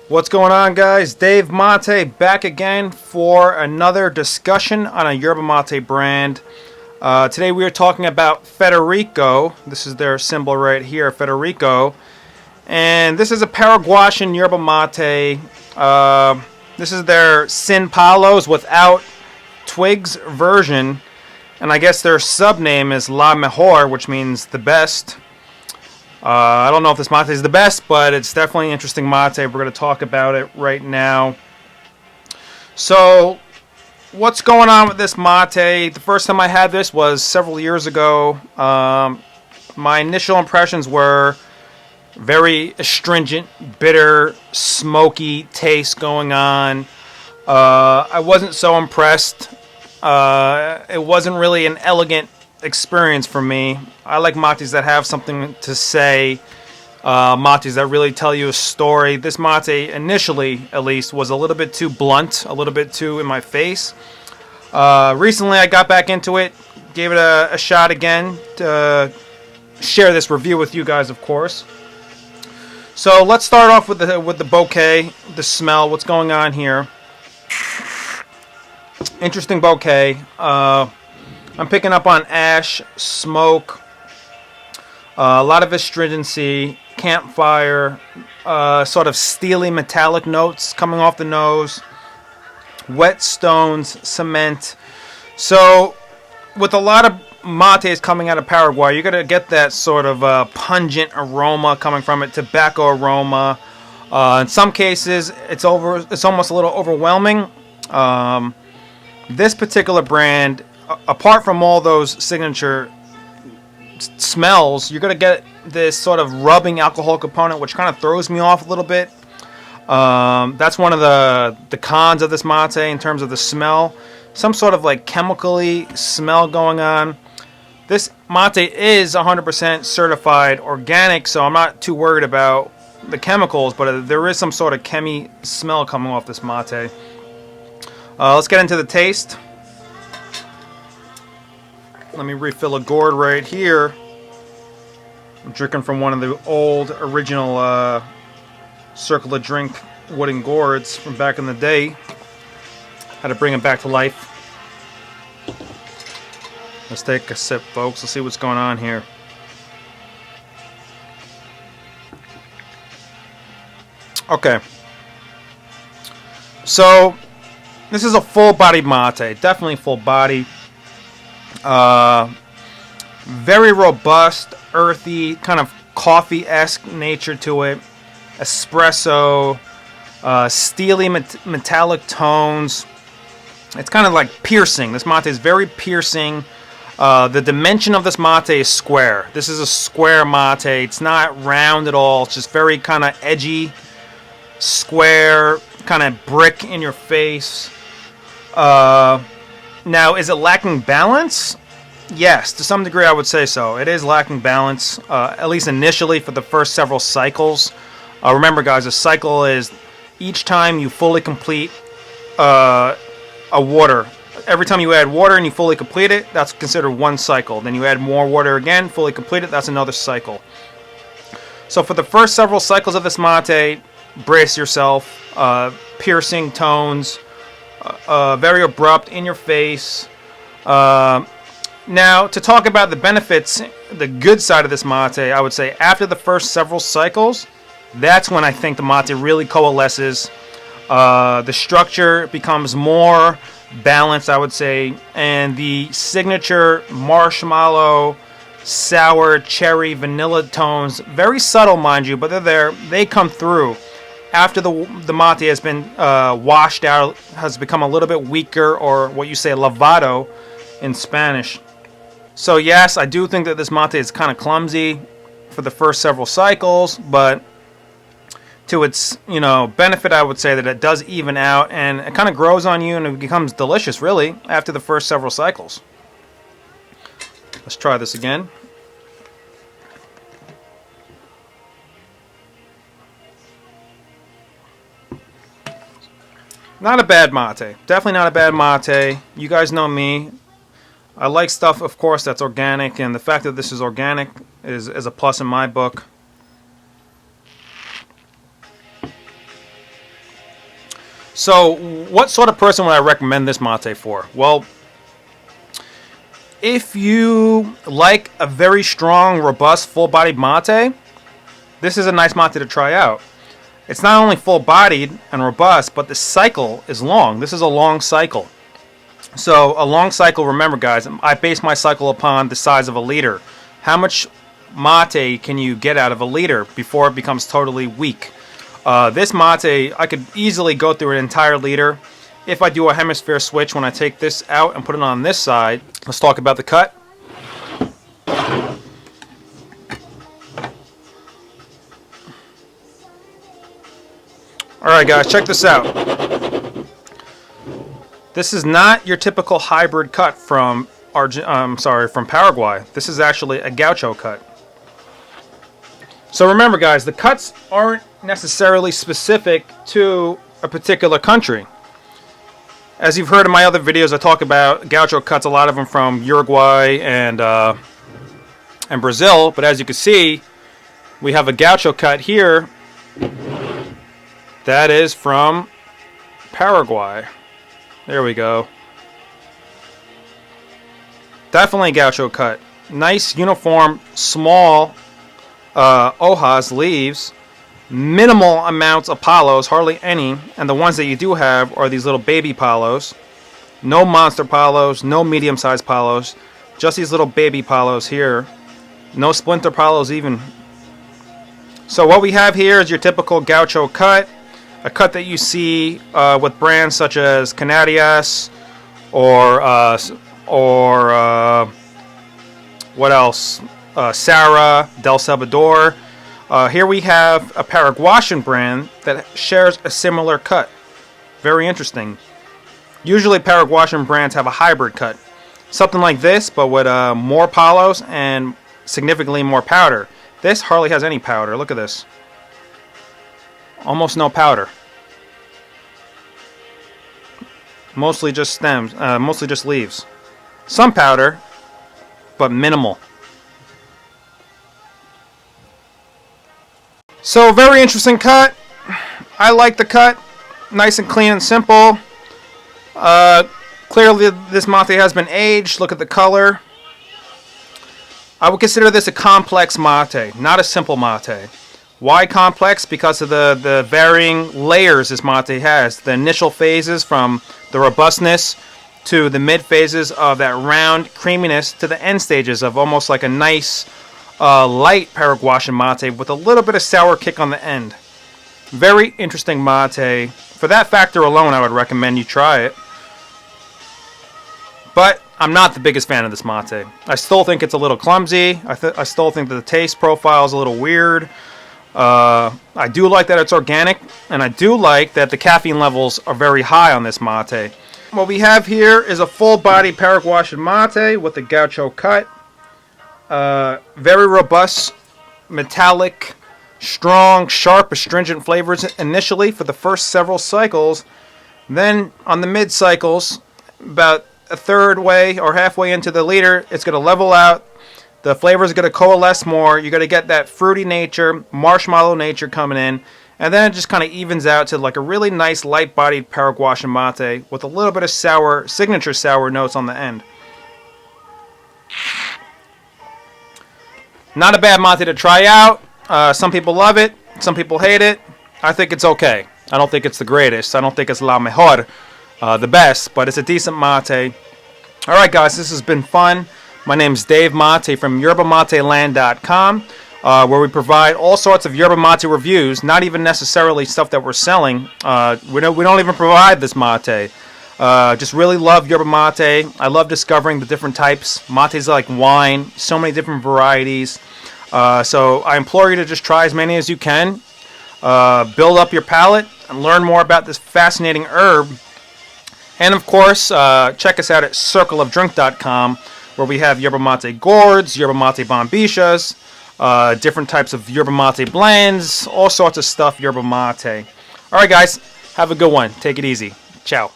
What's going on, guys? Dave Mate back again for another discussion on a Yerba Mate brand. Today we are talking about Federico. This is their symbol right here, Federico. And this is a Paraguayan Yerba Mate. This is their Sin Palos without twigs version. And I guess their sub-name is La Mejor, which means the best. I don't know if this mate is the best, but it's definitely an interesting mate. We're going to talk about it right now. So, what's going on with this mate? The first time I had this was several years ago. My initial impressions were very astringent, bitter, smoky taste going on. I wasn't so impressed. It wasn't really an elegant experience for me. I like mates that have something to say, mates that really tell you a story. This mate, initially at least, was a little bit too blunt, a little bit too in my face. Recently I got back into it, gave it a shot again to share this review with you guys, of course. So let's start off with the bouquet, the smell, what's going on here. Interesting bouquet. I'm picking up on ash, smoke, a lot of astringency, campfire, sort of steely metallic notes coming off the nose, wet stones, cement. So with a lot of mates coming out of Paraguay, you're going to get that sort of pungent aroma coming from it, tobacco aroma. In some cases, it's almost a little overwhelming. This particular brand, apart from all those signature smells, you're going to get this sort of rubbing alcohol component, which kind of throws me off a little bit. That's one of the cons of this mate in terms of the smell. Some sort of like chemically smell going on. This mate is 100% certified organic, so I'm not too worried about the chemicals, but there is some sort of chemi smell coming off this mate. Let's get into the taste. Let me refill a gourd right here. I'm drinking from one of the old original Circle of Drink wooden gourds from back in the day. Had to bring them back to life. Let's take a sip, folks. Let's see what's going on here. Okay. So, this is a full-bodied mate. Definitely full-body. Very robust, earthy, kind of coffee-esque nature to it. Espresso, steely metallic tones. It's kind of like piercing. This mate is very piercing. The dimension of this mate is square. This is a square mate. It's not round at all. It's just very kind of edgy, square, kind of brick in your face. Now, is it lacking balance? Yes, to some degree I would say so. It is lacking balance, at least initially for the first several cycles. Remember, guys, a cycle is each time you fully complete a water. Every time you add water and you fully complete it, that's considered one cycle. Then you add more water again, fully complete it, that's another cycle. So for the first several cycles of this mate, brace yourself. Piercing tones, very abrupt, in your face. Now, to talk about the benefits, the good side of this mate, I would say after the first several cycles, that's when I think the mate really coalesces. The structure becomes more balanced, I would say, and the signature marshmallow, sour, cherry, vanilla tones, very subtle, mind you, but they're there. They come through. After the mate has been washed out, has become a little bit weaker, or what you say lavado in Spanish. So yes, I do think that this mate is kind of clumsy for the first several cycles, but to its benefit, I would say that it does even out, and it kind of grows on you, and it becomes delicious, really, after the first several cycles. Let's try this again. Not a bad mate. Definitely not a bad mate. You guys know me. I like stuff, of course, that's organic, and the fact that this is organic is a plus in my book. So, what sort of person would I recommend this mate for? Well, if you like a very strong, robust, full-bodied mate, this is a nice mate to try out. It's not only full-bodied and robust, but the cycle is long. This is a long cycle. So, a long cycle, remember guys, I base my cycle upon the size of a liter. How much mate can you get out of a liter before it becomes totally weak? This mate, I could easily go through an entire liter. If I do a hemisphere switch, when I take this out and put it on this side, let's talk about the cut. Alright guys, check this out. This is not your typical hybrid cut from from Paraguay. This is actually a gaucho cut. So remember guys, the cuts aren't necessarily specific to a particular country. As you've heard in my other videos, I talk about gaucho cuts, a lot of them from Uruguay and Brazil. But as you can see, we have a gaucho cut here that is from Paraguay. There we go. Definitely gaucho cut. Nice, uniform, small hojas, leaves. Minimal amounts of palos, hardly any, and the ones that you do have are these little baby palos. No monster palos, no medium-sized palos, just these little baby palos here. No splinter palos even. So what we have here is your typical gaucho cut, a cut that you see with brands such as Canarias or what else? Sarah, Del Salvador. Here we have a Paraguayan brand that shares a similar cut. Very interesting. Usually Paraguayan brands have a hybrid cut. Something like this, but with more palos and significantly more powder. This hardly has any powder. Look at this. Almost no powder. Mostly just stems, mostly just leaves. Some powder, but minimal. So, very interesting cut. I like the cut. Nice and clean and simple. Clearly, this mate has been aged. Look at the color. I would consider this a complex mate, not a simple mate. Why complex? Because of the varying layers this mate has. The initial phases from the robustness to the mid phases of that round creaminess to the end stages of almost like a nice light Paraguayan mate with a little bit of sour kick on the end. Very interesting mate. For that factor alone, I would recommend you try it. But I'm not the biggest fan of this mate. I still think it's a little clumsy. I still think that the taste profile is a little weird. I do like that it's organic, and I do like that the caffeine levels are very high on this mate. What we have here is a full-body Paraguayan mate with a gaucho cut. Very robust, metallic, strong, sharp, astringent flavors initially for the first several cycles. Then on the mid cycles, about a third way or halfway into the liter, it's going to level out. The flavors are going to coalesce more. You're going to get that fruity nature, marshmallow nature coming in. And then it just kind of evens out to like a really nice light-bodied Paraguayan mate with a little bit of sour, signature sour notes on the end. Not a bad mate to try out. Some people love it. Some people hate it. I think it's okay. I don't think it's the greatest. I don't think it's la mejor, the best, but it's a decent mate. All right, guys, this has been fun. My name is Dave Mate from YerbaMateLand.com, where we provide all sorts of yerba mate reviews, not even necessarily stuff that we're selling. We don't even provide this mate. Just really love yerba mate. I love discovering the different types. Mate's like wine, so many different varieties. So I implore you to just try as many as you can. Build up your palate and learn more about this fascinating herb. And of course, check us out at circleofdrink.com, where we have yerba mate gourds, yerba mate bombishas, different types of yerba mate blends, all sorts of stuff yerba mate. All right, guys, have a good one. Take it easy. Ciao.